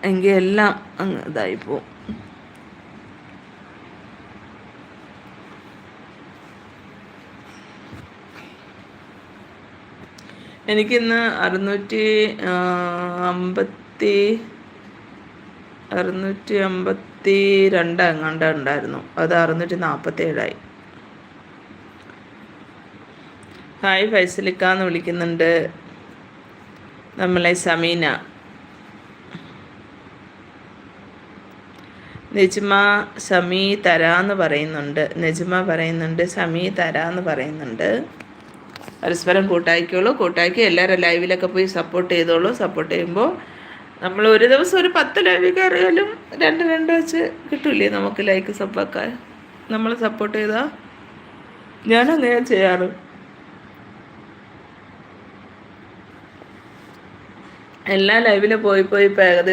എങ്കിൽ എല്ലാം അങ്ങ് ഇതായിപ്പോവും. എനിക്കിന്ന് 652 എങ്ങാണ്ട് ഉണ്ടായിരുന്നു. അത് 647. ഹായ് ഫൈസലിക്കാന്ന് വിളിക്കുന്നുണ്ട് നമ്മളെ. സമീന, നെജ്മ സമീ തരാന്ന് പറയുന്നുണ്ട്. നെജ്മ പറയുന്നുണ്ട് സമീ തരാന്ന് പറയുന്നുണ്ട്. പരസ്പരം കൂട്ടായിക്കോളൂ. എല്ലാവരും ലൈവിലൊക്കെ പോയി സപ്പോർട്ട് ചെയ്തോളൂ. സപ്പോർട്ട് ചെയ്യുമ്പോൾ നമ്മൾ ഒരു ദിവസം ഒരു 10 ലൈവിൽ കയറിയാലും 2 വെച്ച് കിട്ടൂലേ നമുക്ക് ലൈക്ക് സപ്പൊക്കെ. നമ്മൾ സപ്പോർട്ട് ചെയ്താൽ ഞാനങ്ങനെ ചെയ്യാറ്. എല്ലാ ലൈവിലും പോയി ഇപ്പോൾ ഏകദേശം